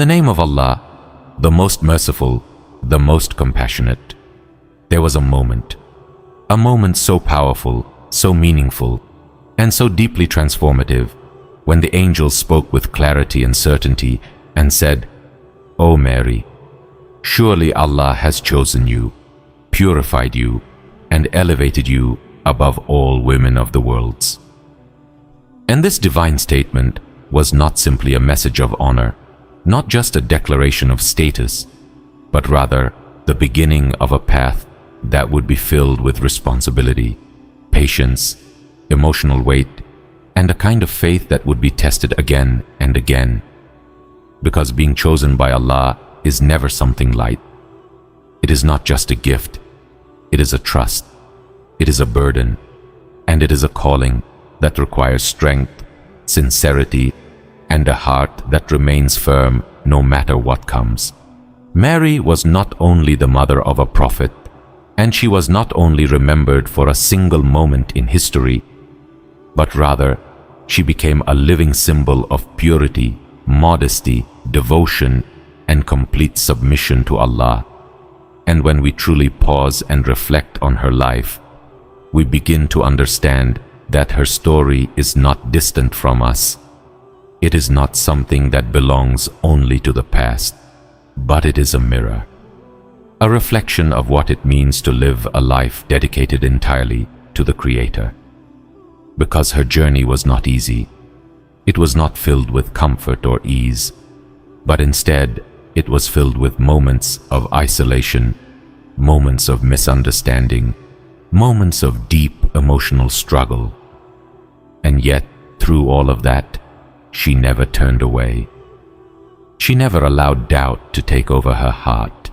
the name of Allah, the most merciful, the most compassionate. There was a moment so powerful, so meaningful, and so deeply transformative, when the angel spoke with clarity and certainty and said, "O Mary, surely Allah has chosen you, purified you, and elevated you above all women of the worlds." And this divine statement was not simply a message of honor, not just a declaration of status, but rather the beginning of a path that would be filled with responsibility, patience, emotional weight, and a kind of faith that would be tested again and again. Because being chosen by Allah is never something light. It is not just a gift, it is a trust, it is a burden, and it is a calling that requires strength, sincerity, and a heart that remains firm no matter what comes. Mary was not only the mother of a prophet, and she was not only remembered for a single moment in history, but rather she became a living symbol of purity, modesty, devotion, and complete submission to Allah. And when we truly pause and reflect on her life, we begin to understand that her story is not distant from us. It is not something that belongs only to the past, but it is a mirror, a reflection of what it means to live a life dedicated entirely to the Creator. Because her journey was not easy, it was not filled with comfort or ease, but instead it was filled with moments of isolation, moments of misunderstanding, moments of deep emotional struggle. And yet, through all of that, she never turned away. She never allowed doubt to take over her heart,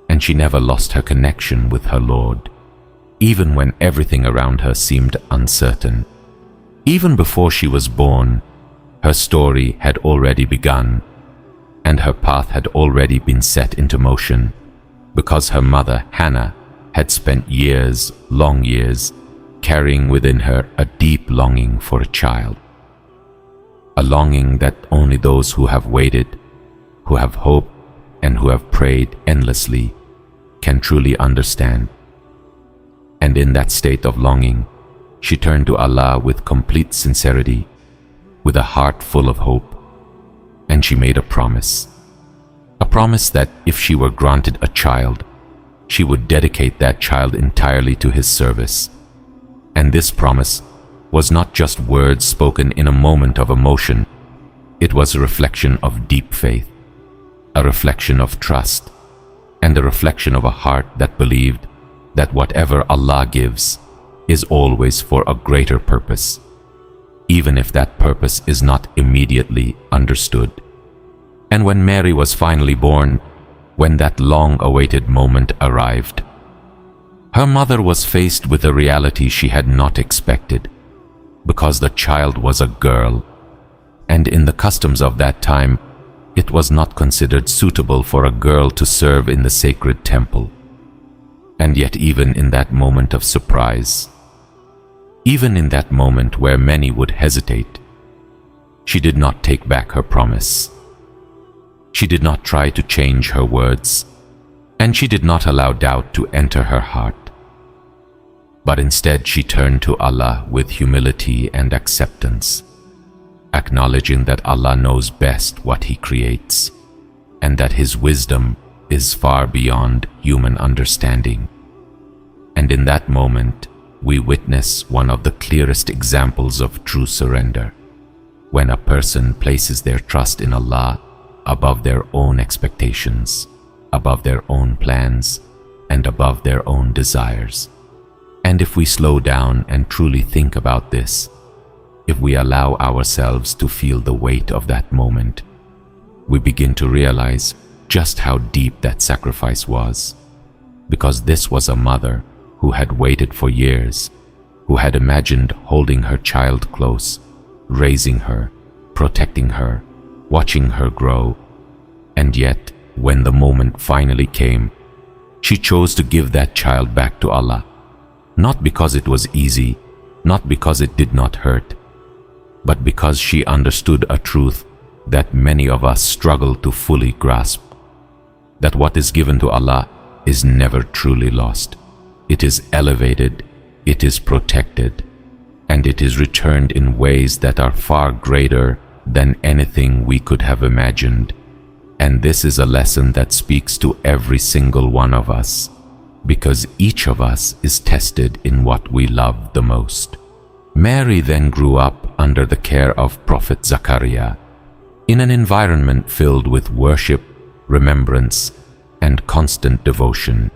and she never lost her connection with her Lord, even when everything around her seemed uncertain. Even before she was born, her story had already begun, and her path had already been set into motion, because her mother, Hannah, had spent years, long years, carrying within her a deep longing for a child. A longing that only those who have waited, who have hoped, and who have prayed endlessly can truly understand. And in that state of longing, she turned to Allah with complete sincerity, with a heart full of hope, and she made a promise that if she were granted a child, she would dedicate that child entirely to His service. And this promise was not just words spoken in a moment of emotion, it was a reflection of deep faith, a reflection of trust, and a reflection of a heart that believed that whatever Allah gives is always for a greater purpose, even if that purpose is not immediately understood. And when Mary was finally born, when that long-awaited moment arrived, her mother was faced with a reality she had not expected, because the child was a girl, and in the customs of that time, it was not considered suitable for a girl to serve in the sacred temple. And yet even in that moment of surprise, even in that moment where many would hesitate, she did not take back her promise. She did not try to change her words, and she did not allow doubt to enter her heart. But instead she turned to Allah with humility and acceptance, acknowledging that Allah knows best what He creates, and that His wisdom is far beyond human understanding. And in that moment, we witness one of the clearest examples of true surrender, when a person places their trust in Allah above their own expectations, above their own plans, and above their own desires. And if we slow down and truly think about this, if we allow ourselves to feel the weight of that moment, we begin to realize just how deep that sacrifice was. Because this was a mother who had waited for years, who had imagined holding her child close, raising her, protecting her, watching her grow. And yet, when the moment finally came, she chose to give that child back to Allah, not because it was easy, not because it did not hurt, but because she understood a truth that many of us struggle to fully grasp. That what is given to Allah is never truly lost. It is elevated, it is protected, and it is returned in ways that are far greater than anything we could have imagined. And this is a lesson that speaks to every single one of us, because each of us is tested in what we love the most. Mary then grew up under the care of Prophet Zachariah, in an environment filled with worship, remembrance, and constant devotion.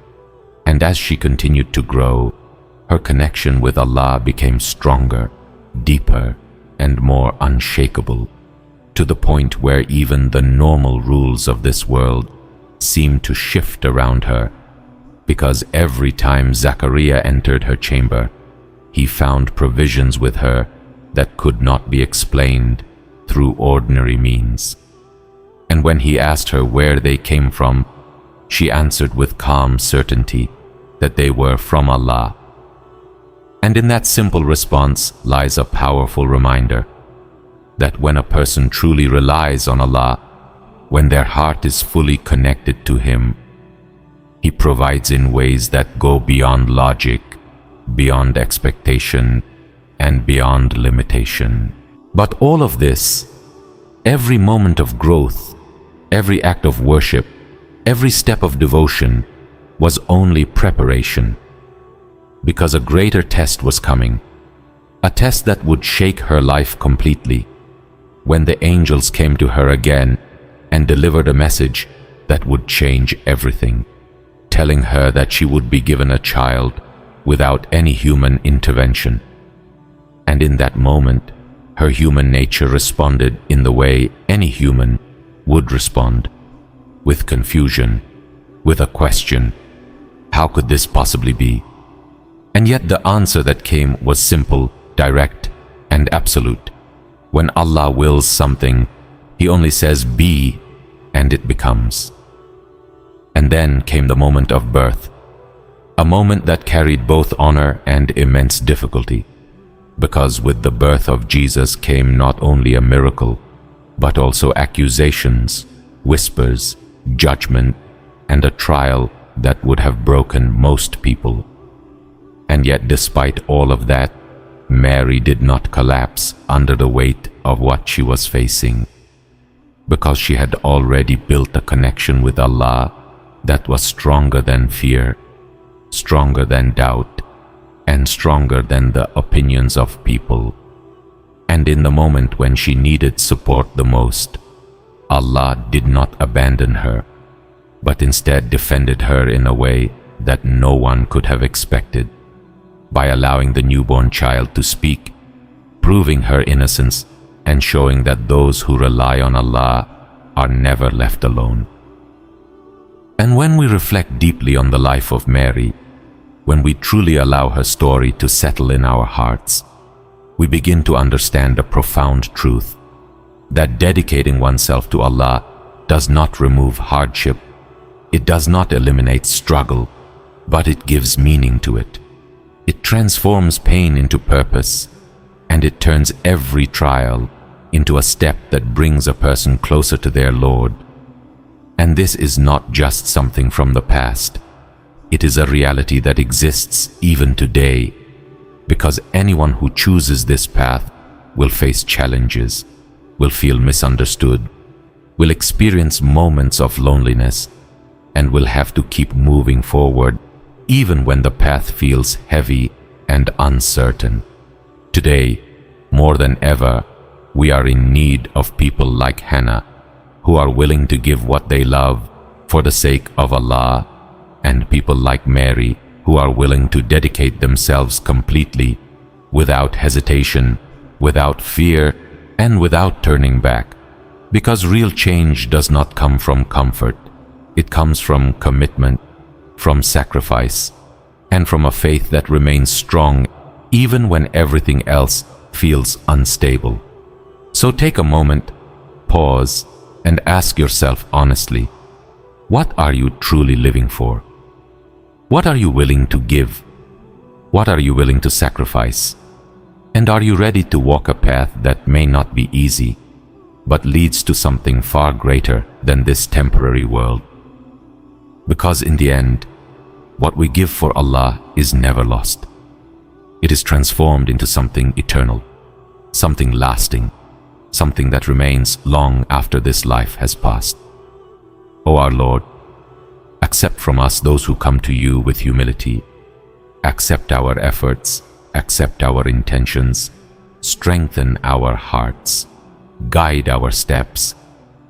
And as she continued to grow, her connection with Allah became stronger, deeper, and more unshakable, to the point where even the normal rules of this world seemed to shift around her, because every time Zachariah entered her chamber, he found provisions with her that could not be explained through ordinary means. And when he asked her where they came from, she answered with calm certainty that they were from Allah. And in that simple response lies a powerful reminder that when a person truly relies on Allah, when their heart is fully connected to Him, He provides in ways that go beyond logic, beyond expectation, and beyond limitation. But all of this, every moment of growth, every act of worship, every step of devotion, was only preparation, because a greater test was coming, a test that would shake her life completely, when the angels came to her again and delivered a message that would change everything, telling her that she would be given a child without any human intervention. And in that moment, her human nature responded in the way any human would respond, with confusion, with a question: how could this possibly be? And yet the answer that came was simple, direct, and absolute. When Allah wills something, He only says be, and it becomes. And then came the moment of birth, a moment that carried both honor and immense difficulty, because with the birth of Jesus came not only a miracle, but also accusations, whispers, judgment, and a trial that would have broken most people. And yet, despite all of that, Mary did not collapse under the weight of what she was facing, because she had already built a connection with Allah that was stronger than fear, stronger than doubt, and stronger than the opinions of people. And in the moment when she needed support the most, Allah did not abandon her, but instead defended her in a way that no one could have expected, by allowing the newborn child to speak, proving her innocence and showing that those who rely on Allah are never left alone. And when we reflect deeply on the life of Mary, when we truly allow her story to settle in our hearts, we begin to understand a profound truth, that dedicating oneself to Allah does not remove hardship, it does not eliminate struggle, but it gives meaning to it. It transforms pain into purpose, and it turns every trial into a step that brings a person closer to their Lord. And this is not just something from the past. It is a reality that exists even today, because anyone who chooses this path will face challenges, will feel misunderstood, will experience moments of loneliness, and will have to keep moving forward even when the path feels heavy and uncertain. Today, more than ever, we are in need of people like Hannah, who are willing to give what they love for the sake of Allah, and people like Mary, who are willing to dedicate themselves completely, without hesitation, without fear, and without turning back. Because real change does not come from comfort. It comes from commitment, from sacrifice, and from a faith that remains strong even when everything else feels unstable. So take a moment, pause, and ask yourself honestly, what are you truly living for? What are you willing to give? What are you willing to sacrifice? And are you ready to walk a path that may not be easy, but leads to something far greater than this temporary world. Because in the end, what we give for Allah is never lost. It is transformed into something eternal, something lasting, something that remains long after this life has passed. O our Lord, accept from us those who come to you with humility. Accept our efforts, accept our intentions, strengthen our hearts, guide our steps,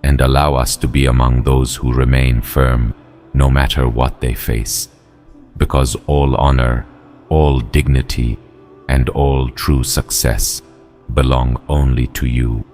and allow us to be among those who remain firm no matter what they face. Because all honor, all dignity, and all true success belong only to you.